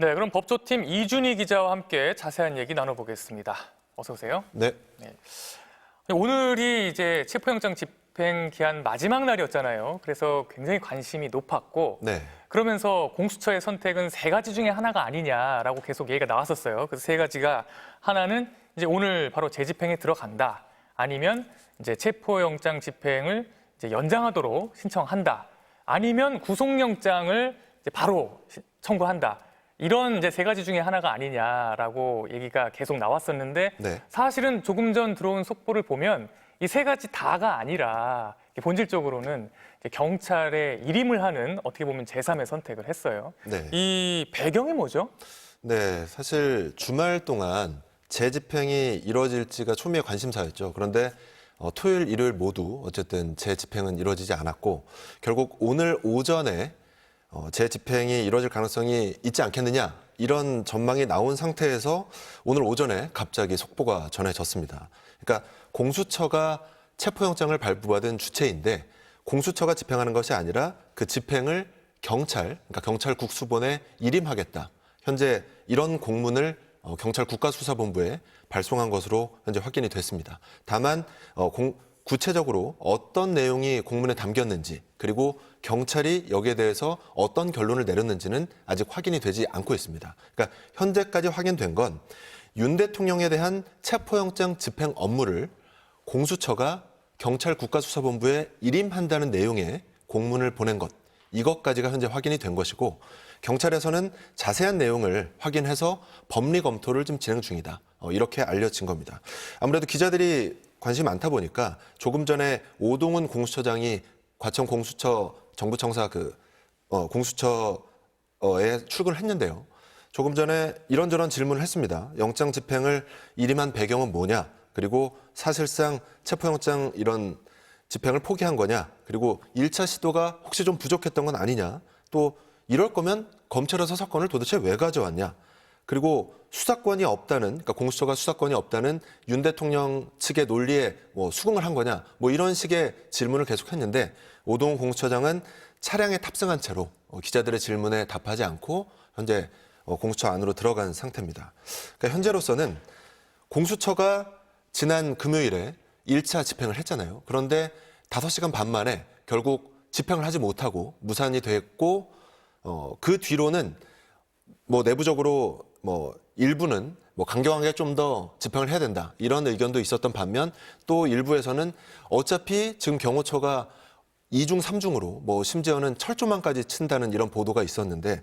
네, 그럼 법조팀 이준희 기자와 함께 자세한 얘기 나눠보겠습니다. 어서 오세요. 네. 오늘이 이제 체포영장 집행 기한 마지막 날이었잖아요. 그래서 굉장히 관심이 높았고, 네. 그러면서 공수처의 선택은 세 가지 중에 하나가 아니냐라고 계속 얘기가 나왔었어요. 그래서 세 가지가 하나는 이제 오늘 바로 재집행에 들어간다. 아니면 이제 체포영장 집행을 이제 연장하도록 신청한다. 아니면 구속영장을 이제 바로 청구한다. 이런 이제 세 가지 중에 하나가 아니냐라고 얘기가 계속 나왔었는데 네. 사실은 조금 전 들어온 속보를 보면 이 세 가지 다가 아니라 본질적으로는 경찰의 일임을 하는 어떻게 보면 제3의 선택을 했어요. 네. 이 배경이 뭐죠? 네. 사실 주말 동안 재집행이 이루어질지가 초미의 관심사였죠. 그런데 토요일, 일요일 모두 어쨌든 재집행은 이루어지지 않았고 결국 오늘 오전에 재집행이 이루어질 가능성이 있지 않겠느냐 이런 전망이 나온 상태에서 오늘 오전에 갑자기 속보가 전해졌습니다. 그러니까 공수처가 체포영장을 발부받은 주체인데 공수처가 집행하는 것이 아니라 그 집행을 그러니까 경찰 국수본에 일임하겠다. 현재 이런 공문을 경찰 국가수사본부에 발송한 것으로 현재 확인이 됐습니다. 다만 구체적으로 어떤 내용이 공문에 담겼는지 그리고 경찰이 여기에 대해서 어떤 결론을 내렸는지는 아직 확인이 되지 않고 있습니다. 그러니까 현재까지 확인된 건 윤 대통령에 대한 체포영장 집행 업무를 공수처가 경찰 국가수사본부에 일임한다는 내용의 공문을 보낸 것, 이것까지가 현재 확인이 된 것이고 경찰에서는 자세한 내용을 확인해서 법리 검토를 좀 진행 중이다. 이렇게 알려진 겁니다. 아무래도 기자들이 관심이 많다 보니까 조금 전에 오동훈 공수처장이 과천 공수처 정부청사 공수처에 출근을 했는데요. 조금 전에 이런저런 질문을 했습니다. 영장 집행을 일임한 배경은 뭐냐? 그리고 사실상 체포영장 이런 집행을 포기한 거냐? 그리고 1차 시도가 혹시 좀 부족했던 건 아니냐? 또 이럴 거면 검찰에서 사건을 도대체 왜 가져왔냐? 그리고 수사권이 없다는, 그러니까 공수처가 수사권이 없다는 윤 대통령 측의 논리에 수긍을 한 거냐? 이런 식의 질문을 계속했는데 오동훈 공수처장은 차량에 탑승한 채로 기자들의 질문에 답하지 않고 현재 공수처 안으로 들어간 상태입니다. 그러니까 현재로서는 공수처가 지난 금요일에 1차 집행을 했잖아요. 그런데 5시간 반 만에 결국 집행을 하지 못하고 무산이 됐고 그 뒤로는 내부적으로 일부는 강경하게 좀 더 집행을 해야 된다 이런 의견도 있었던 반면 또 일부에서는 어차피 지금 경호처가 2중 3중으로 심지어는 철조망까지 친다는 이런 보도가 있었는데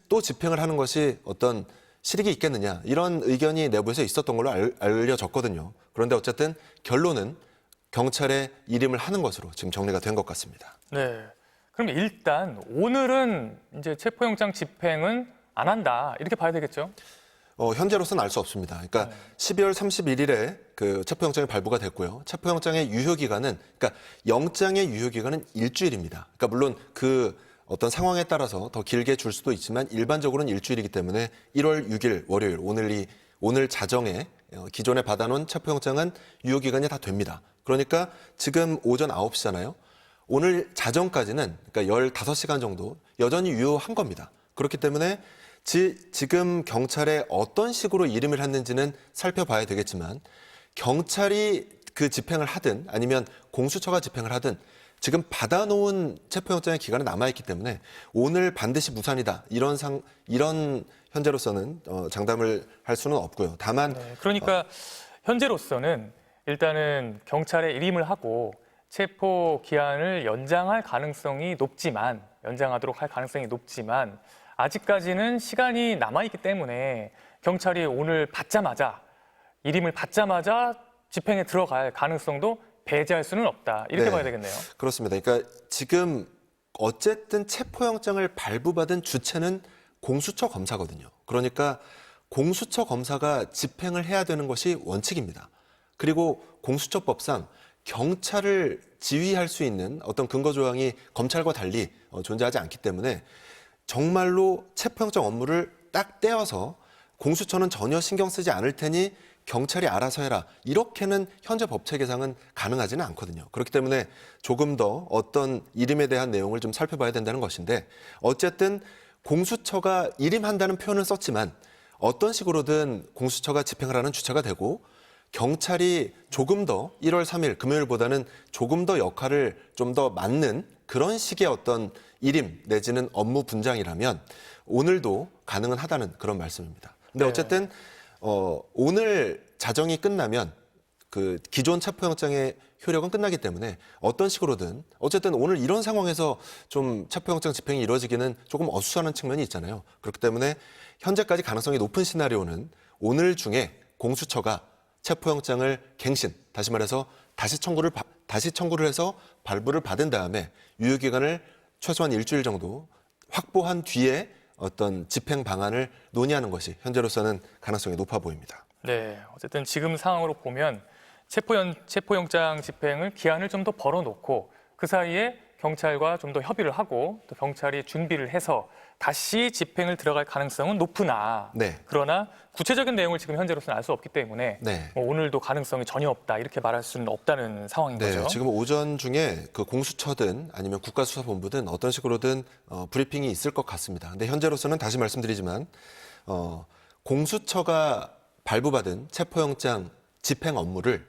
또 집행을 하는 것이 어떤 실익이 있겠느냐 이런 의견이 내부에서 있었던 걸로 알려졌거든요. 그런데 어쨌든 결론은 경찰의 일임을 하는 것으로 지금 정리가 된 것 같습니다. 네. 그럼 일단 오늘은 이제 체포영장 집행은 안 한다 이렇게 봐야 되겠죠? 현재로서는 알 수 없습니다. 그러니까 12월 31일에 그 체포영장이 발부가 됐고요. 체포영장의 유효기간은, 그러니까 영장의 유효기간은 일주일입니다. 그러니까 물론 그 어떤 상황에 따라서 더 길게 줄 수도 있지만 일반적으로는 일주일이기 때문에 1월 6일 월요일 오늘 자정에 기존에 받아놓은 체포영장은 유효기간이 다 됩니다. 그러니까 지금 오전 9시잖아요. 오늘 자정까지는 그러니까 15시간 정도 여전히 유효한 겁니다. 그렇기 때문에 지금 경찰에 어떤 식으로 일임을 했는지는 살펴봐야 되겠지만 경찰이 그 집행을 하든 아니면 공수처가 집행을 하든 지금 받아놓은 체포영장의 기간은 남아있기 때문에 오늘 반드시 무산이다 이런 현재로서는 장담을 할 수는 없고요. 다만 그러니까 현재로서는 일단은 경찰에 일임을 하고 체포 기한을 연장하도록 할 가능성이 높지만 아직까지는 시간이 남아있기 때문에 경찰이 오늘 일임을 받자마자 집행에 들어갈 가능성도 배제할 수는 없다. 이렇게 봐야 되겠네요. 그렇습니다. 그러니까 지금 어쨌든 체포영장을 발부받은 주체는 공수처 검사거든요. 그러니까 공수처 검사가 집행을 해야 되는 것이 원칙입니다. 그리고 공수처법상 경찰을 지휘할 수 있는 어떤 근거 조항이 검찰과 달리 존재하지 않기 때문에 정말로 체포영장 업무를 딱 떼어서 공수처는 전혀 신경 쓰지 않을 테니 경찰이 알아서 해라. 이렇게는 현재 법 체계상은 가능하지는 않거든요. 그렇기 때문에 조금 더 어떤 일임에 대한 내용을 좀 살펴봐야 된다는 것인데 어쨌든 공수처가 일임한다는 표현을 썼지만 어떤 식으로든 공수처가 집행을 하는 주체가 되고 경찰이 조금 더 1월 3일 금요일보다는 조금 더 역할을 좀 더 맞는 그런 식의 어떤 일임 내지는 업무 분장이라면 오늘도 가능은 하다는 그런 말씀입니다. 근데 네. 어쨌든 오늘 자정이 끝나면 그 기존 체포영장의 효력은 끝나기 때문에 어떤 식으로든 어쨌든 오늘 이런 상황에서 좀 체포영장 집행이 이루어지기는 조금 어수선한 측면이 있잖아요. 그렇기 때문에 현재까지 가능성이 높은 시나리오는 오늘 중에 공수처가 체포영장을 갱신, 다시 말해서 다시 청구를 해서 발부를 받은 다음에 유효기간을 최소한 일주일 정도 확보한 뒤에 어떤 집행 방안을 논의하는 것이 현재로서는 가능성이 높아 보입니다. 네, 어쨌든 지금 상황으로 보면 체포영장 집행을 기한을 좀 더 벌어놓고 그 사이에 경찰과 좀 더 협의를 하고 또 경찰이 준비를 해서 다시 집행을 들어갈 가능성은 높으나 네. 그러나 구체적인 내용을 지금 현재로서는 알 수 없기 때문에 네. 뭐 오늘도 가능성이 전혀 없다 이렇게 말할 수는 없다는 상황인 네, 거죠. 지금 오전 중에 그 공수처든 아니면 국가수사본부든 어떤 식으로든 브리핑이 있을 것 같습니다. 근데 현재로서는 다시 말씀드리지만 공수처가 발부받은 체포영장 집행 업무를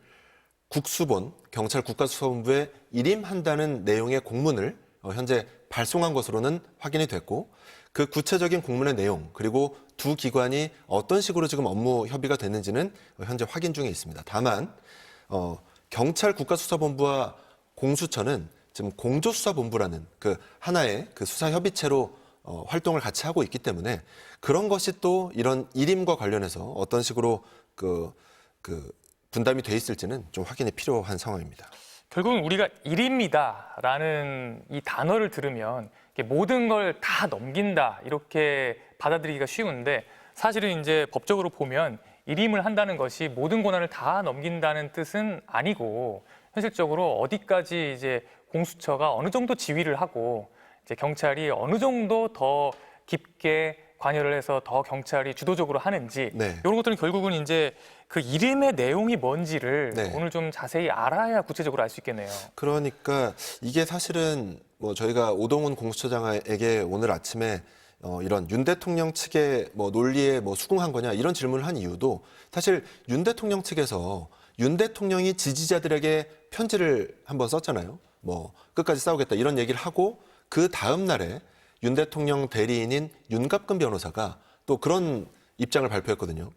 국수본 경찰 국가수사본부에 일임한다는 내용의 공문을 현재 발송한 것으로는 확인이 됐고 그 구체적인 공문의 내용 그리고 두 기관이 어떤 식으로 지금 업무 협의가 됐는지는 현재 확인 중에 있습니다. 다만 경찰 국가수사본부와 공수처는 지금 공조수사본부라는 그 하나의 그 수사협의체로 활동을 같이 하고 있기 때문에 그런 것이 또 이런 일임과 관련해서 어떤 식으로 그 분담이 돼 있을지는 좀 확인이 필요한 상황입니다. 결국은 우리가 일입니다라는 이 단어를 들으면 이게 모든 걸 다 넘긴다 이렇게 받아들이기가 쉬운데 사실은 이제 법적으로 보면 일임을 한다는 것이 모든 권한을 다 넘긴다는 뜻은 아니고 현실적으로 어디까지 이제 공수처가 어느 정도 지휘를 하고 이제 경찰이 어느 정도 더 깊게 관여를 해서 더 경찰이 주도적으로 하는지 네. 이런 것들은 결국은 이제 그 일임의 내용이 뭔지를 네. 오늘 좀 자세히 알아야 구체적으로 알 수 있겠네요. 그러니까 이게 사실은 뭐 저희가 오동훈 공수처장에게 오늘 아침에 이런 윤 대통령 측의 뭐 논리에 뭐 수긍한 거냐 이런 질문을 한 이유도 사실 윤 대통령 측에서 윤 대통령이 지지자들에게 편지를 한번 썼잖아요. 뭐 끝까지 싸우겠다 이런 얘기를 하고 그 다음 날에 윤 대통령 대리인인 윤갑근 변호사가 또 그런 입장을 발표했거든요.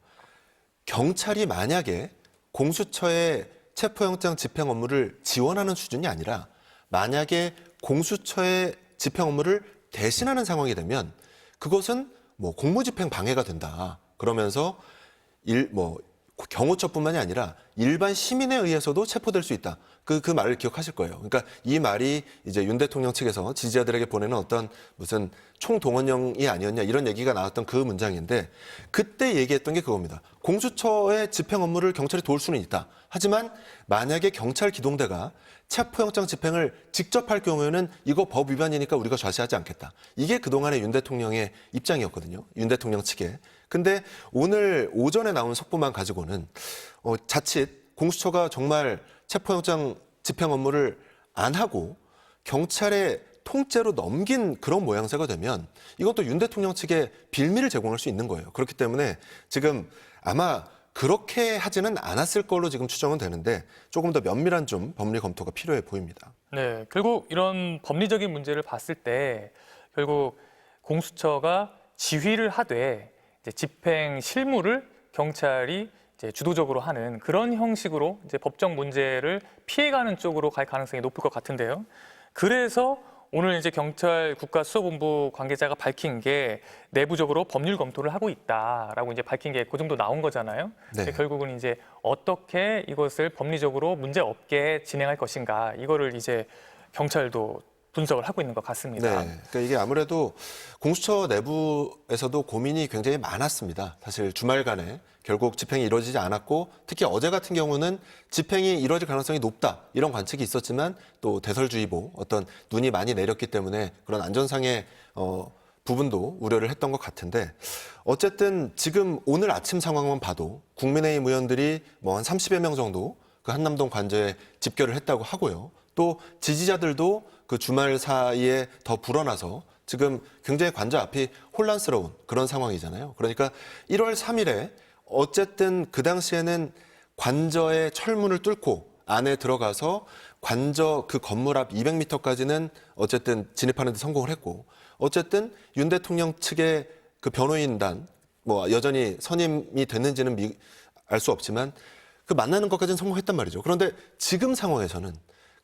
경찰이 만약에 공수처의 체포영장 집행 업무를 지원하는 수준이 아니라 만약에 공수처의 집행 업무를 대신하는 상황이 되면 그것은 뭐 공무집행 방해가 된다. 그러면서 경호처뿐만이 아니라 일반 시민에 의해서도 체포될 수 있다. 그 말을 기억하실 거예요. 그러니까 이 말이 이제 윤 대통령 측에서 지지자들에게 보내는 어떤 무슨 총동원령이 아니었냐 이런 얘기가 나왔던 그 문장인데 그때 얘기했던 게 그겁니다. 공수처의 집행 업무를 경찰이 도울 수는 있다. 하지만 만약에 경찰 기동대가 체포영장 집행을 직접 할 경우에는 이거 법 위반이니까 우리가 좌시하지 않겠다. 이게 그동안의 윤 대통령의 입장이었거든요. 윤 대통령 측에. 근데 오늘 오전에 나온 속보만 가지고는 자칫 공수처가 정말 체포영장 집행 업무를 안 하고 경찰의 통째로 넘긴 그런 모양새가 되면 이것도 윤 대통령 측에 빌미를 제공할 수 있는 거예요. 그렇기 때문에 지금 아마 그렇게 하지는 않았을 걸로 지금 추정은 되는데 조금 더 면밀한 좀 법리 검토가 필요해 보입니다. 네, 결국 이런 법리적인 문제를 봤을 때 결국 공수처가 지휘를 하되 이제 집행 실무를 경찰이 이제 주도적으로 하는 그런 형식으로 이제 법적 문제를 피해가는 쪽으로 갈 가능성이 높을 것 같은데요. 그래서 오늘 이제 경찰 국가수사본부 관계자가 밝힌 게 내부적으로 법률 검토를 하고 있다라고 이제 밝힌 게 그 정도 나온 거잖아요. 네. 결국은 이제 어떻게 이것을 법리적으로 문제 없게 진행할 것인가 이거를 이제 경찰도 분석을 하고 있는 것 같습니다. 네, 그러니까 이게 아무래도 공수처 내부에서도 고민이 굉장히 많았습니다. 사실 주말간에 결국 집행이 이루어지지 않았고 특히 어제 같은 경우는 집행이 이루어질 가능성이 높다 이런 관측이 있었지만 또 대설주의보 어떤 눈이 많이 내렸기 때문에 그런 안전상의 부분도 우려를 했던 것 같은데 어쨌든 지금 오늘 아침 상황만 봐도 국민의힘 의원들이 뭐 한 30여 명 정도 그 한남동 관저에 집결을 했다고 하고요. 또 지지자들도 그 주말 사이에 더 불어나서 지금 굉장히 관저 앞이 혼란스러운 그런 상황이잖아요. 그러니까 1월 3일에 어쨌든 그 당시에는 관저의 철문을 뚫고 안에 들어가서 관저 그 건물 앞 200m까지는 어쨌든 진입하는 데 성공을 했고, 어쨌든 윤 대통령 측의 그 변호인단 뭐 여전히 선임이 됐는지는 알 수 없지만 그 만나는 것까지는 성공했단 말이죠. 그런데 지금 상황에서는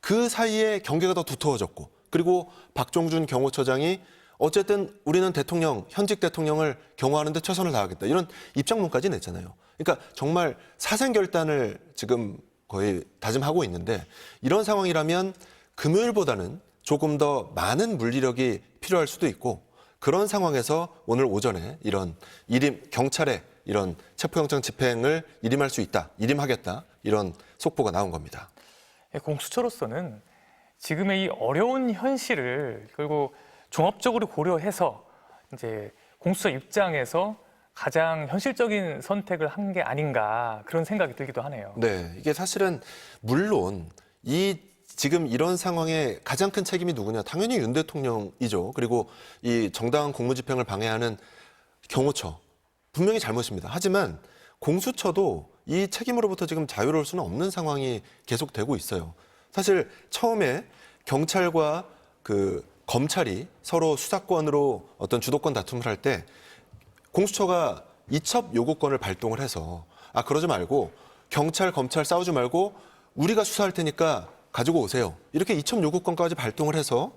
그 사이에 경계가 더 두터워졌고, 그리고 박종준 경호처장이 어쨌든 우리는 대통령, 현직 대통령을 경호하는 데 최선을 다하겠다, 이런 입장문까지 냈잖아요. 그러니까 정말 사생결단을 지금 거의 다짐하고 있는데, 이런 상황이라면 금요일보다는 조금 더 많은 물리력이 필요할 수도 있고, 그런 상황에서 오늘 오전에 이런 경찰의 이런 체포영장 집행을 일임할 수 있다, 일임하겠다, 이런 속보가 나온 겁니다. 공수처로서는 지금의 이 어려운 현실을 그리고 종합적으로 고려해서 이제 공수처 입장에서 가장 현실적인 선택을 한 게 아닌가, 그런 생각이 들기도 하네요. 네, 이게 사실은 물론 지금 이런 상황에 가장 큰 책임이 누구냐? 당연히 윤 대통령이죠. 그리고 이 정당한 공무집행을 방해하는 경호처, 분명히 잘못입니다. 하지만 공수처도 이 책임으로부터 지금 자유로울 수는 없는 상황이 계속되고 있어요. 사실 처음에 경찰과 그 검찰이 서로 수사권으로 어떤 주도권 다툼을 할 때 공수처가 이첩 요구권을 발동을 해서 그러지 말고 경찰, 검찰 싸우지 말고 우리가 수사할 테니까 가지고 오세요, 이렇게 이첩 요구권까지 발동을 해서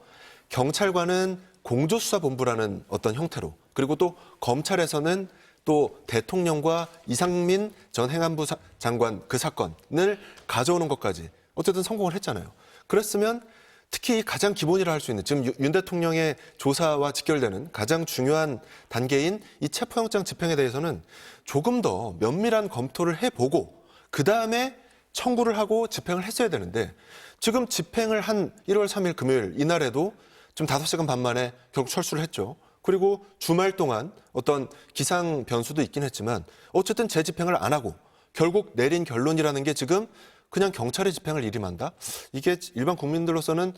경찰과는 공조수사본부라는 어떤 형태로, 그리고 또 검찰에서는 또 대통령과 이상민 전 행안부 장관 그 사건을 가져오는 것까지 어쨌든 성공을 했잖아요. 그랬으면 특히 가장 기본이라 할 수 있는, 지금 윤 대통령의 조사와 직결되는 가장 중요한 단계인 이 체포영장 집행에 대해서는 조금 더 면밀한 검토를 해보고 그 다음에 청구를 하고 집행을 했어야 되는데, 지금 집행을 한 1월 3일 금요일 이날에도 좀 5시간 반 만에 결국 철수를 했죠. 그리고 주말 동안 어떤 기상 변수도 있긴 했지만 어쨌든 재집행을 안 하고 결국 내린 결론이라는 게 지금 그냥 경찰의 집행을 일임한다? 이게 일반 국민들로서는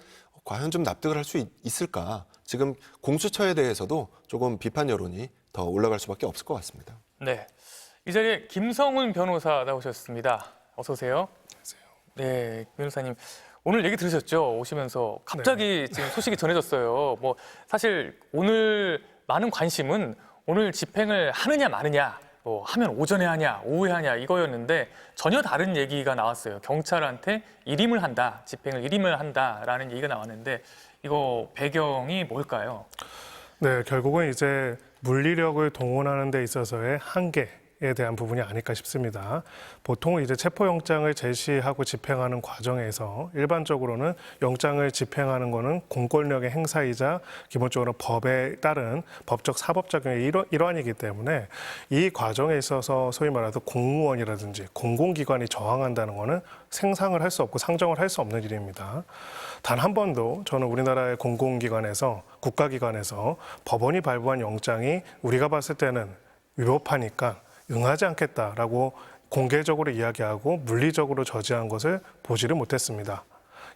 과연 좀 납득을 할 수 있을까? 지금 공수처에 대해서도 조금 비판 여론이 더 올라갈 수밖에 없을 것 같습니다. 네, 이 자리에 김성훈 변호사 나오셨습니다. 어서 오세요. 안녕하세요. 네, 변호사님. 오늘 얘기 들으셨죠? 오시면서 갑자기 지금 소식이 전해졌어요. 뭐 사실 오늘 많은 관심은 오늘 집행을 하느냐 마느냐, 뭐 하면 오전에 하냐 오후에 하냐 이거였는데 전혀 다른 얘기가 나왔어요. 경찰한테 일임을 한다, 집행을 일임을 한다라는 얘기가 나왔는데 이거 배경이 뭘까요? 네, 결국은 이제 물리력을 동원하는 데 있어서의 한계에 대한 부분이 아닐까 싶습니다. 보통 이제 체포영장을 제시하고 집행하는 과정에서 일반적으로는 영장을 집행하는 것은 공권력의 행사이자 기본적으로 법에 따른 법적 사법작용의 일환이기 때문에 이 과정에 있어서 소위 말해서 공무원이라든지 공공기관이 저항한다는 것은 생상을 할 수 없고 상정을 할 수 없는 일입니다. 단 한 번도 저는 우리나라의 공공기관에서, 국가기관에서 법원이 발부한 영장이 우리가 봤을 때는 위법하니까 응하지 않겠다라고 공개적으로 이야기하고 물리적으로 저지한 것을 보지를 못했습니다.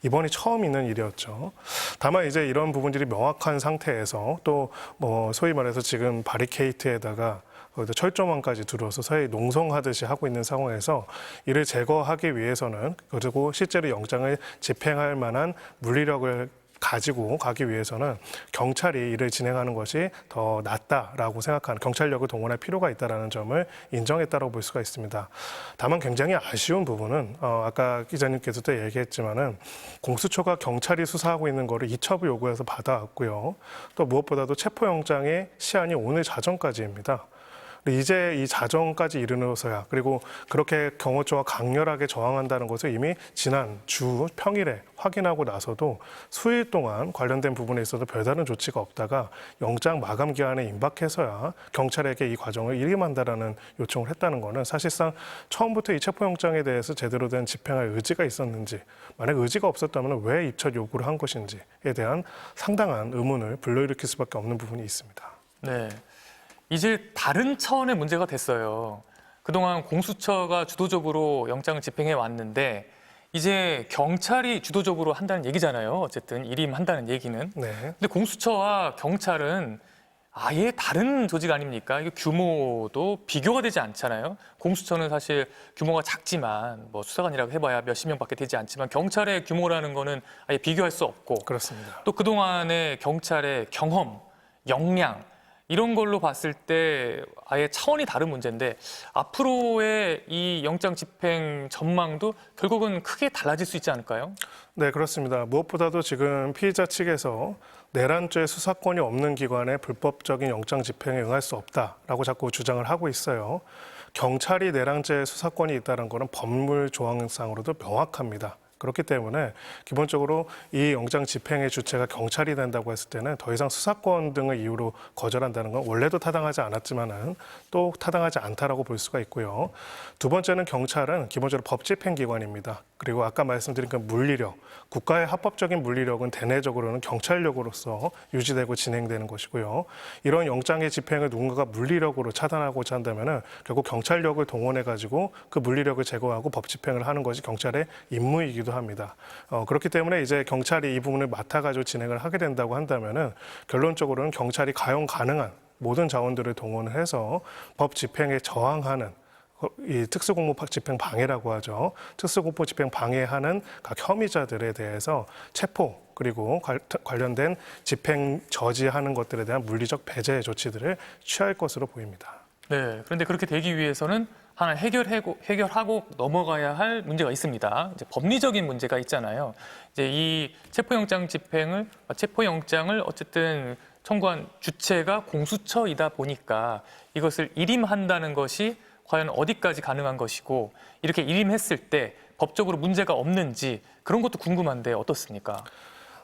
이번이 처음 있는 일이었죠. 다만 이제 이런 부분들이 명확한 상태에서 또 뭐 소위 말해서 지금 바리케이트에다가 철조망까지 들어서 서해 농성하듯이 하고 있는 상황에서 이를 제거하기 위해서는, 그리고 실제로 영장을 집행할 만한 물리력을 가지고 가기 위해서는 경찰이 이를 진행하는 것이 더 낫다라고 생각하는, 경찰력을 동원할 필요가 있다는 점을 인정했다고 볼 수가 있습니다. 다만 굉장히 아쉬운 부분은 아까 기자님께서도 얘기했지만은 공수처가 경찰이 수사하고 있는 거를 이첩을 요구해서 받아왔고요. 또 무엇보다도 체포영장의 시한이 오늘 자정까지입니다. 이제 이 자정까지 이르러서야, 그리고 그렇게 경호처가 강렬하게 저항한다는 것을 이미 지난 주 평일에 확인하고 나서도 수일 동안 관련된 부분에 있어서 별다른 조치가 없다가 영장 마감 기한에 임박해서야 경찰에게 이 과정을 일임한다라는 요청을 했다는 것은 사실상 처음부터 이 체포영장에 대해서 제대로 된 집행할 의지가 있었는지, 만약 의지가 없었다면 왜 입찰 요구를 한 것인지에 대한 상당한 의문을 불러일으킬 수밖에 없는 부분이 있습니다. 네, 이제 다른 차원의 문제가 됐어요. 그동안 공수처가 주도적으로 영장을 집행해 왔는데 이제 경찰이 주도적으로 한다는 얘기잖아요. 어쨌든 일임한다는 얘기는. 네. 근데 공수처와 경찰은 아예 다른 조직 아닙니까? 이게 규모도 비교가 되지 않잖아요. 공수처는 사실 규모가 작지만 뭐 수사관이라고 해봐야 몇십 명밖에 되지 않지만 경찰의 규모라는 거는 아예 비교할 수 없고 그렇습니다. 또 그동안의 경찰의 경험, 역량 이런 걸로 봤을 때 아예 차원이 다른 문제인데 앞으로의 이 영장 집행 전망도 결국은 크게 달라질 수 있지 않을까요? 네, 그렇습니다. 무엇보다도 지금 피의자 측에서 내란죄 수사권이 없는 기관에 불법적인 영장 집행에 응할 수 없다라고 자꾸 주장을 하고 있어요. 경찰이 내란죄 수사권이 있다는 것은 법률 조항상으로도 명확합니다. 그렇기 때문에 기본적으로 이 영장 집행의 주체가 경찰이 된다고 했을 때는 더 이상 수사권 등의 이유로 거절한다는 건 원래도 타당하지 않았지만은 또 타당하지 않다라고 볼 수가 있고요. 두 번째는 경찰은 기본적으로 법집행기관입니다. 그리고 아까 말씀드린 그 물리력, 국가의 합법적인 물리력은 대내적으로는 경찰력으로서 유지되고 진행되는 것이고요. 이런 영장의 집행을 누군가가 물리력으로 차단하고자 한다면은 결국 경찰력을 동원해 가지고 그 물리력을 제거하고 법 집행을 하는 것이 경찰의 임무이기도 합니다. 그렇기 때문에 이제 경찰이 이 부분을 맡아가지고 진행을 하게 된다고 한다면은 결론적으로는 경찰이 가용 가능한 모든 자원들을 동원을 해서 법 집행에 저항하는 이 특수공모 집행 방해라고 하죠. 특수공모 집행 방해하는 각 혐의자들에 대해서 체포 그리고 관련된 집행 저지하는 것들에 대한 물리적 배제 조치들을 취할 것으로 보입니다. 네. 그런데 그렇게 되기 위해서는 하나 해결하고 넘어가야 할 문제가 있습니다. 이제 법리적인 문제가 있잖아요. 이제 이 체포영장을 어쨌든 청구한 주체가 공수처이다 보니까 이것을 일임한다는 것이 과연 어디까지 가능한 것이고 이렇게 일임했을 때 법적으로 문제가 없는지 그런 것도 궁금한데 어떻습니까?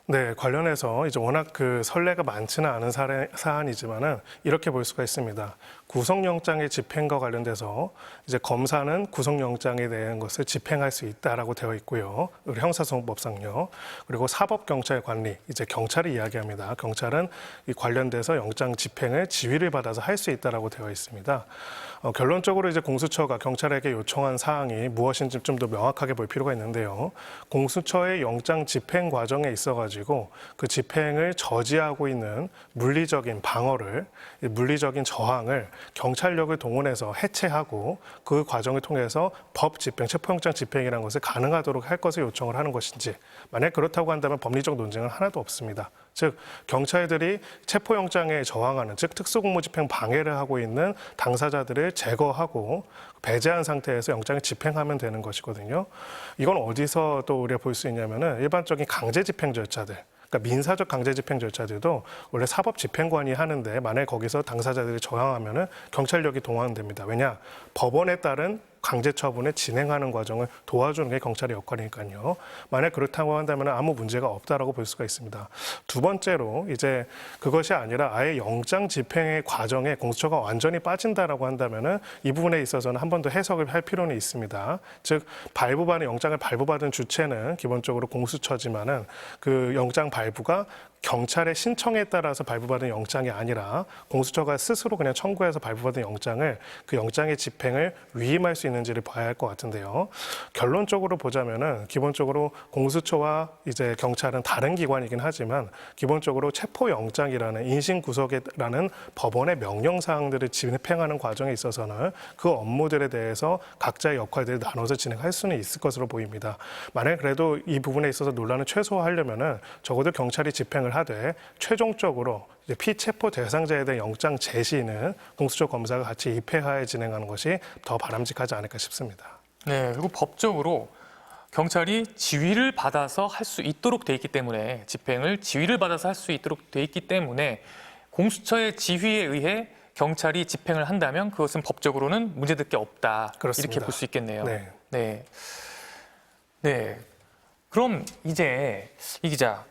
네, 관련해서 이제 워낙 그 선례가 많지는 않은 사안이지만은 이렇게 볼 수가 있습니다. 구속영장의 집행과 관련돼서 이제 검사는 구속영장에 대한 것을 집행할 수 있다라고 되어 있고요. 우리 형사소송법상요. 그리고 사법경찰 관리, 이제 경찰이 이야기합니다. 경찰은 이 관련돼서 영장 집행을 지휘를 받아서 할 수 있다라고 되어 있습니다. 결론적으로 이제 공수처가 경찰에게 요청한 사항이 무엇인지 좀 더 명확하게 볼 필요가 있는데요. 공수처의 영장 집행 과정에 있어가지고 그 집행을 저지하고 있는 물리적인 방어를, 물리적인 저항을 경찰력을 동원해서 해체하고 그 과정을 통해서 법 집행, 체포영장 집행이라는 것을 가능하도록 할 것을 요청을 하는 것인지, 만약 그렇다고 한다면 법리적 논쟁은 하나도 없습니다. 즉 경찰들이 체포영장에 저항하는, 즉 특수공무집행 방해를 하고 있는 당사자들을 제거하고 배제한 상태에서 영장을 집행하면 되는 것이거든요. 이건 어디서 또 우리가 볼 수 있냐면은 일반적인 강제집행 절차들, 그러니까 민사적 강제집행 절차들도 원래 사법집행관이 하는데 만약 거기서 당사자들이 저항하면은 경찰력이 동원됩니다. 왜냐? 법원에 따른 강제 처분을 진행하는 과정을 도와주는 게 경찰의 역할이니까요. 만약 그렇다고 한다면 아무 문제가 없다라고 볼 수가 있습니다. 두 번째로 이제 그것이 아니라 아예 영장 집행의 과정에 공수처가 완전히 빠진다라고 한다면은 이 부분에 있어서는 한 번 더 해석을 할 필요는 있습니다. 즉 발부받은 영장을 발부받은 주체는 기본적으로 공수처지만은 그 영장 발부가 경찰의 신청에 따라서 발부받은 영장이 아니라 공수처가 스스로 그냥 청구해서 발부받은 영장을 그 영장의 집행을 위임할 수 있는지를 봐야 할 것 같은데요. 결론적으로 보자면은 기본적으로 공수처와 이제 경찰은 다른 기관이긴 하지만 기본적으로 체포영장이라는 인신구속이라는 법원의 명령사항들을 집행하는 과정에 있어서는 그 업무들에 대해서 각자의 역할들을 나눠서 진행할 수는 있을 것으로 보입니다. 만약 그래도 이 부분에 있어서 논란을 최소화하려면은 적어도 경찰이 집행을 하되 최종적으로 이제 피체포 대상자에 대한 영장 제시는 공수처 검사가 같이 입회하에 진행하는 것이 더 바람직하지 않을까 싶습니다. 네, 그리고 법적으로 경찰이 지휘를 받아서 할 수 있도록 돼 있기 때문에 집행을 지휘를 받아서 할 수 있도록 돼 있기 때문에 공수처의 지휘에 의해 경찰이 집행을 한다면 그것은 법적으로는 문제될 게 없다. 그렇습니다. 이렇게 볼 수 있겠네요. 네. 네. 네. 그럼 이제 이 기자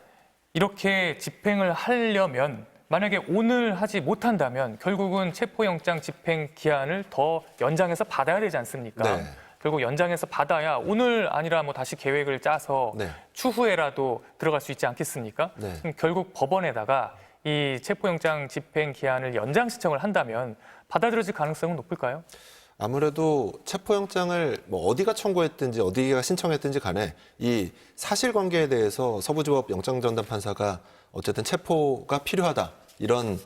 이렇게 집행을 하려면 만약에 오늘 하지 못한다면 결국은 체포영장 집행 기한을 더 연장해서 받아야 되지 않습니까? 네. 결국 연장해서 받아야 오늘 아니라 뭐 다시 계획을 짜서 네. 추후에라도 들어갈 수 있지 않겠습니까? 네. 그럼 결국 법원에다가 이 체포영장 집행 기한을 연장 신청을 한다면 받아들여질 가능성은 높을까요? 아무래도 체포영장을 뭐 어디가 청구했든지 어디가 신청했든지 간에 이 사실관계에 대해서 서부지법 영장전담 판사가 어쨌든 체포가 필요하다 이런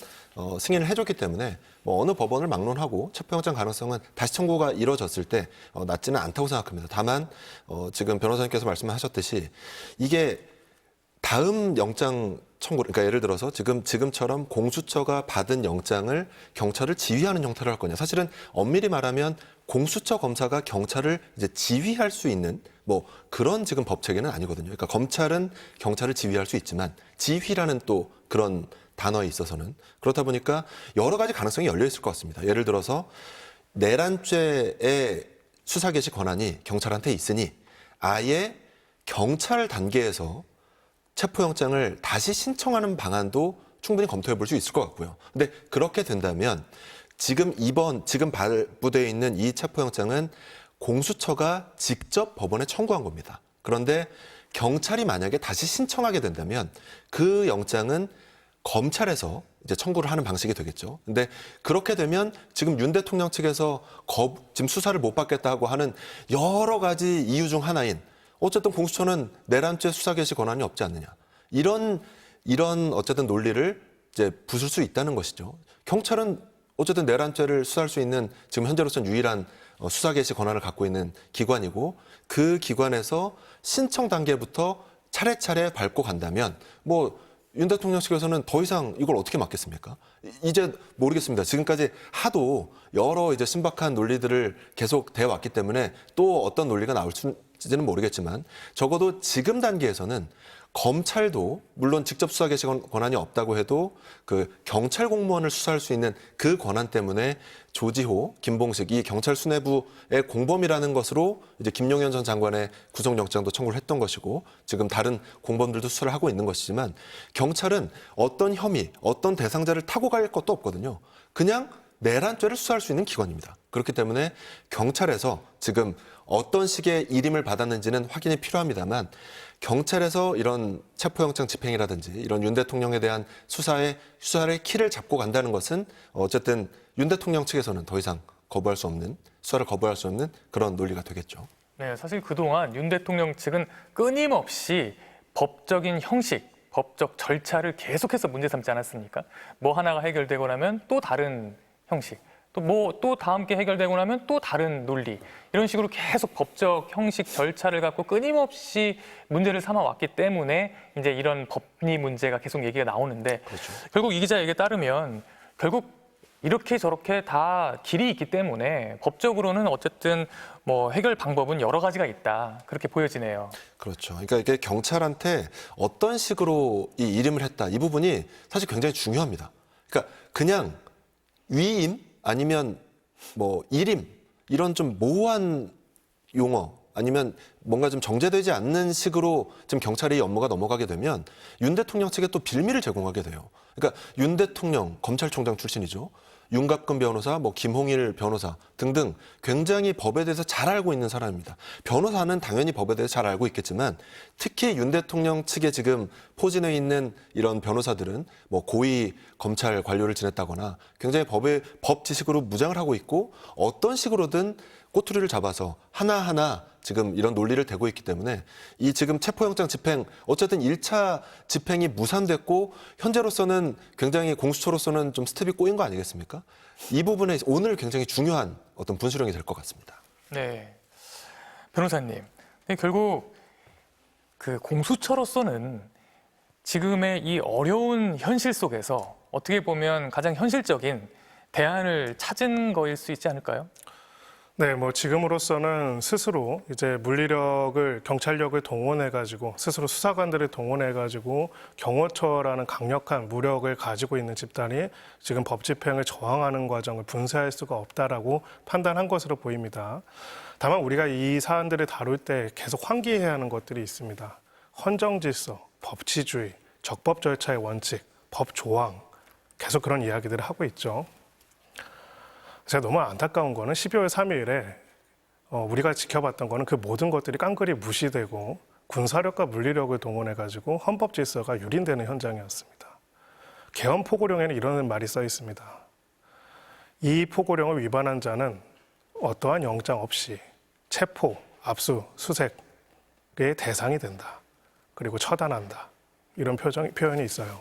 승인을 해줬기 때문에 뭐 어느 법원을 막론하고 체포영장 가능성은 다시 청구가 이루어졌을 때 낮지는 않다고 생각합니다. 다만 지금 변호사님께서 말씀하셨듯이 이게 다음 영장 청구, 그러니까 예를 들어서 지금처럼 공수처가 받은 영장을 경찰을 지휘하는 형태로 할 거냐. 사실은 엄밀히 말하면 공수처 검사가 경찰을 이제 지휘할 수 있는 뭐 그런 지금 법 체계는 아니거든요. 그러니까 검찰은 경찰을 지휘할 수 있지만 지휘라는 또 그런 단어에 있어서는 그렇다 보니까 여러 가지 가능성이 열려 있을 것 같습니다. 예를 들어서 내란죄의 수사 개시 권한이 경찰한테 있으니 아예 경찰 단계에서 체포영장을 다시 신청하는 방안도 충분히 검토해 볼 수 있을 것 같고요. 근데 그렇게 된다면 지금 발부되어 있는 이 체포영장은 공수처가 직접 법원에 청구한 겁니다. 그런데 경찰이 만약에 다시 신청하게 된다면 그 영장은 검찰에서 이제 청구를 하는 방식이 되겠죠. 근데 그렇게 되면 지금 윤 대통령 측에서 지금 수사를 못 받겠다고 하는 여러 가지 이유 중 하나인 어쨌든 공수처는 내란죄 수사 개시 권한이 없지 않느냐. 이런 어쨌든 논리를 이제 부술 수 있다는 것이죠. 경찰은 어쨌든 내란죄를 수사할 수 있는 지금 현재로서는 유일한 수사 개시 권한을 갖고 있는 기관이고 그 기관에서 신청 단계부터 차례차례 밟고 간다면 뭐 윤 대통령 측에서는 더 이상 이걸 어떻게 막겠습니까? 이제 모르겠습니다. 지금까지 하도 여러 이제 신박한 논리들을 계속 대왔기 때문에 또 어떤 논리가 나올지는 모르겠지만 적어도 지금 단계에서는 검찰도 물론 직접 수사 개시 권한이 없다고 해도 그 경찰 공무원을 수사할 수 있는 그 권한 때문에 조지호, 김봉식 이 경찰 수뇌부의 공범이라는 것으로 이제 김용현 전 장관의 구속영장도 청구를 했던 것이고 지금 다른 공범들도 수사를 하고 있는 것이지만 경찰은 어떤 혐의, 어떤 대상자를 타고 갈 것도 없거든요. 그냥 내란죄를 수사할 수 있는 기관입니다. 그렇기 때문에 경찰에서 지금 어떤 식의 일임을 받았는지는 확인이 필요합니다만 경찰에서 이런 체포영장 집행이라든지 이런 윤 대통령에 대한 수사의 키를 잡고 간다는 것은 어쨌든 윤 대통령 측에서는 더 이상 수사를 거부할 수 없는 그런 논리가 되겠죠. 네, 사실 그동안 윤 대통령 측은 끊임없이 법적인 형식, 법적 절차를 계속해서 문제 삼지 않았습니까? 뭐 하나가 해결되고 나면 또 다른 형식, 또 다음 게 해결되고 나면 또 다른 논리, 이런 식으로 계속 법적 형식 절차를 갖고 끊임없이 문제를 삼아 왔기 때문에 이제 이런 법리 문제가 계속 얘기가 나오는데 그렇죠. 결국 이 기자 얘기에 따르면 결국 이렇게 저렇게 다 길이 있기 때문에 법적으로는 어쨌든 뭐 해결 방법은 여러 가지가 있다, 그렇게 보여지네요. 그렇죠. 그러니까 이게 경찰한테 어떤 식으로 이 일임을 했다 이 부분이 사실 굉장히 중요합니다. 그러니까 그냥 위임 아니면 뭐 일임 이런 좀 모호한 용어 아니면 뭔가 좀 정제되지 않는 식으로 지금 경찰의 업무가 넘어가게 되면 윤 대통령 측에 또 빌미를 제공하게 돼요. 그러니까 윤 대통령 검찰총장 출신이죠. 윤갑근 변호사, 뭐 김홍일 변호사 등등 굉장히 법에 대해서 잘 알고 있는 사람입니다. 변호사는 당연히 법에 대해서 잘 알고 있겠지만 특히 윤 대통령 측에 지금 포진해 있는 이런 변호사들은 뭐 고위 검찰 관료를 지냈다거나 굉장히 법 지식으로 무장을 하고 있고 어떤 식으로든 꼬투리를 잡아서 하나하나 지금 이런 논리를 대고 있기 때문에 이 지금 체포영장 집행 어쨌든 1차 집행이 무산됐고 현재로서는 굉장히 공수처로서는 좀 스텝이 꼬인 거 아니겠습니까? 이 부분에 오늘 굉장히 중요한 어떤 분수령이 될 것 같습니다. 네, 변호사님. 근데 결국 그 공수처로서는 지금의 이 어려운 현실 속에서 어떻게 보면 가장 현실적인 대안을 찾은 거일 수 있지 않을까요? 네, 뭐 지금으로서는 스스로 이제 물리력을 경찰력을 동원해가지고 스스로 수사관들을 동원해가지고 경호처라는 강력한 무력을 가지고 있는 집단이 지금 법 집행을 저항하는 과정을 분쇄할 수가 없다라고 판단한 것으로 보입니다. 다만 우리가 이 사안들을 다룰 때 계속 환기해야 하는 것들이 있습니다. 헌정질서, 법치주의, 적법 절차의 원칙, 법 조항, 계속 그런 이야기들을 하고 있죠. 제가 너무 안타까운 거는 12월 3일에 우리가 지켜봤던 거는 그 모든 것들이 깡그리 무시되고 군사력과 물리력을 동원해가지고 헌법 질서가 유린되는 현장이었습니다. 개헌 포고령에는 이런 말이 써 있습니다. 이 포고령을 위반한 자는 어떠한 영장 없이 체포, 압수, 수색의 대상이 된다. 그리고 처단한다. 이런 표현이 있어요.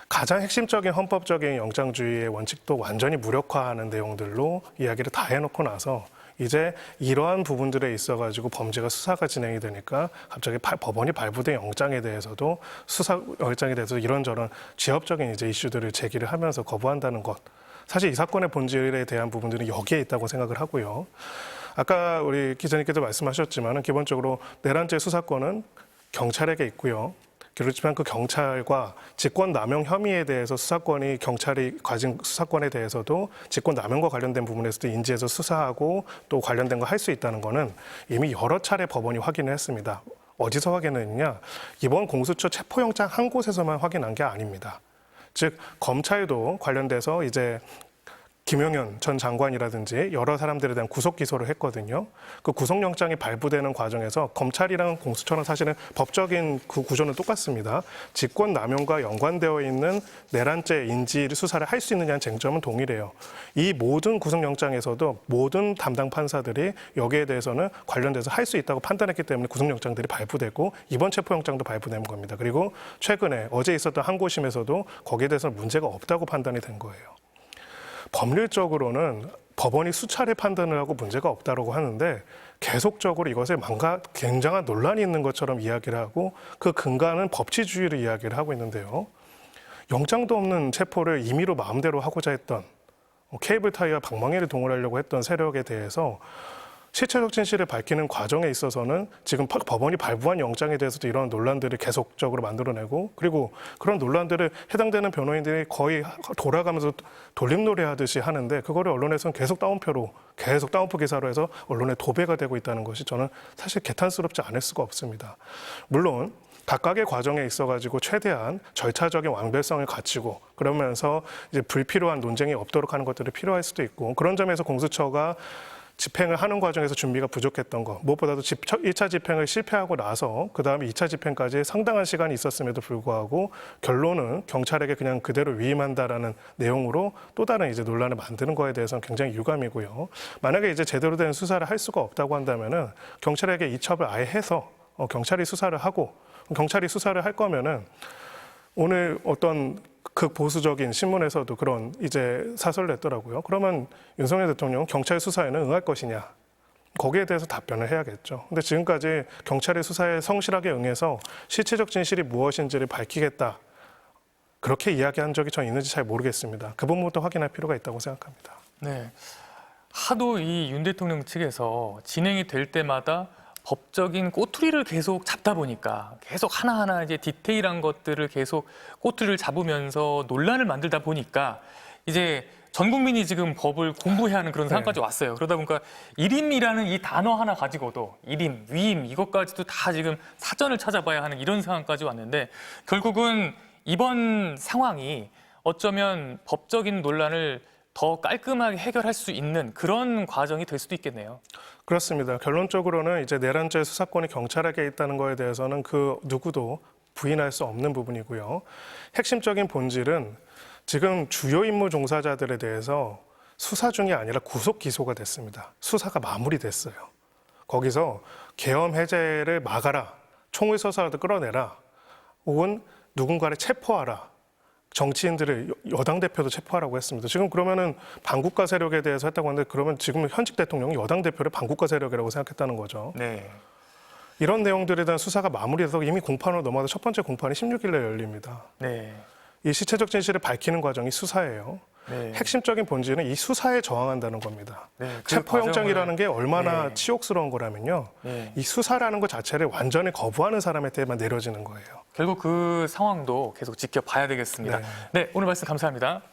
가장 핵심적인 헌법적인 영장주의의 원칙도 완전히 무력화하는 내용들로 이야기를 다 해놓고 나서 이제 이러한 부분들에 있어가지고 범죄가 수사가 진행이 되니까 갑자기 법원이 발부된 영장에 대해서도 수사 영장에 대해서 이런저런 지역적인 이제 이슈들을 제기를 하면서 거부한다는 것. 사실 이 사건의 본질에 대한 부분들은 여기에 있다고 생각을 하고요. 아까 우리 기자님께도 말씀하셨지만 기본적으로 내란죄 수사권은 경찰에게 있고요. 그렇지만 그 경찰과 직권남용 혐의에 대해서 수사권이 경찰이 가진 수사권에 대해서도 직권남용과 관련된 부분에서도 인지해서 수사하고 또 관련된 거 할 수 있다는 거는 이미 여러 차례 법원이 확인을 했습니다. 어디서 확인했느냐? 이번 공수처 체포영장 한 곳에서만 확인한 게 아닙니다. 즉 검찰도 관련돼서 이제 김용현 전 장관이라든지 여러 사람들에 대한 구속 기소를 했거든요. 그 구속영장이 발부되는 과정에서 검찰이랑 공수처는 사실은 법적인 그 구조는 똑같습니다. 직권남용과 연관되어 있는 내란죄 인지 수사를 할 수 있느냐는 쟁점은 동일해요. 이 모든 구속영장에서도 모든 담당 판사들이 여기에 대해서는 관련돼서 할 수 있다고 판단했기 때문에 구속영장들이 발부되고 이번 체포영장도 발부된 겁니다. 그리고 최근에 어제 있었던 항고심에서도 거기에 대해서는 문제가 없다고 판단이 된 거예요. 법률적으로는 법원이 수차례 판단을 하고 문제가 없다고 하는데 계속적으로 이것에 굉장한 논란이 있는 것처럼 이야기를 하고 그 근간은 법치주의를 이야기를 하고 있는데요. 영장도 없는 체포를 임의로 마음대로 하고자 했던 케이블타이와 방망이를 동원하려고 했던 세력에 대해서 실체적 진실을 밝히는 과정에 있어서는 지금 법원이 발부한 영장에 대해서도 이런 논란들을 계속적으로 만들어내고 그리고 그런 논란들을 해당되는 변호인들이 거의 돌아가면서 돌림놀이 하듯이 하는데 그거를 언론에서는 계속 다운표 기사로 해서 언론에 도배가 되고 있다는 것이 저는 사실 개탄스럽지 않을 수가 없습니다. 물론 각각의 과정에 있어가지고 최대한 절차적인 완벽성을 갖추고 그러면서 이제 불필요한 논쟁이 없도록 하는 것들이 필요할 수도 있고 그런 점에서 공수처가 집행을 하는 과정에서 준비가 부족했던 것, 무엇보다도 1차 집행을 실패하고 나서 그다음에 2차 집행까지 상당한 시간이 있었음에도 불구하고 결론은 경찰에게 그냥 그대로 위임한다라는 내용으로 또 다른 이제 논란을 만드는 거에 대해서는 굉장히 유감이고요. 만약에 이제 제대로 된 수사를 할 수가 없다고 한다면은 경찰에게 이첩을 아예 해서 경찰이 수사를 하고 경찰이 수사를 할 거면은 오늘 어떤 극보수적인 신문에서도 그런 이제 사설을 냈더라고요. 그러면 윤석열 대통령 경찰 수사에는 응할 것이냐? 거기에 대해서 답변을 해야겠죠. 근데 지금까지 경찰의 수사에 성실하게 응해서 실체적 진실이 무엇인지를 밝히겠다. 그렇게 이야기한 적이 전 있는지 잘 모르겠습니다. 그 부분부터 확인할 필요가 있다고 생각합니다. 네. 하도 이 윤 대통령 측에서 진행이 될 때마다 법적인 꼬투리를 계속 잡다 보니까 계속 하나하나 이제 디테일한 것들을 계속 꼬투리를 잡으면서 논란을 만들다 보니까 이제 전 국민이 지금 법을 공부해야 하는 그런 상황까지 왔어요. 그러다 보니까 일임이라는 이 단어 하나 가지고도 일임, 위임 이것까지도 다 지금 사전을 찾아봐야 하는 이런 상황까지 왔는데 결국은 이번 상황이 어쩌면 법적인 논란을 더 깔끔하게 해결할 수 있는 그런 과정이 될 수도 있겠네요. 그렇습니다. 결론적으로는 이제 내란죄 수사권이 경찰에게 있다는 거에 대해서는 그 누구도 부인할 수 없는 부분이고요. 핵심적인 본질은 지금 주요 임무 종사자들에 대해서 수사 중이 아니라 구속 기소가 됐습니다. 수사가 마무리됐어요. 거기서 계엄 해제를 막아라, 총을 쏘서라도 끌어내라, 혹은 누군가를 체포하라. 정치인들을 여당 대표도 체포하라고 했습니다. 지금 그러면은 반국가 세력에 대해서 했다고 하는데 그러면 지금 현직 대통령이 여당 대표를 반국가 세력이라고 생각했다는 거죠. 네. 이런 내용들에 대한 수사가 마무리돼서 이미 공판으로 넘어가서 첫 번째 공판이 16일에 열립니다. 네. 이 실체적 진실을 밝히는 과정이 수사예요. 네. 핵심적인 본질은 이 수사에 저항한다는 겁니다. 네, 그 체포영장이라는 게 얼마나 네. 치욕스러운 거라면요. 네. 이 수사라는 것 자체를 완전히 거부하는 사람한테만 내려지는 거예요. 결국 그 상황도 계속 지켜봐야 되겠습니다. 네. 네, 오늘 말씀 감사합니다.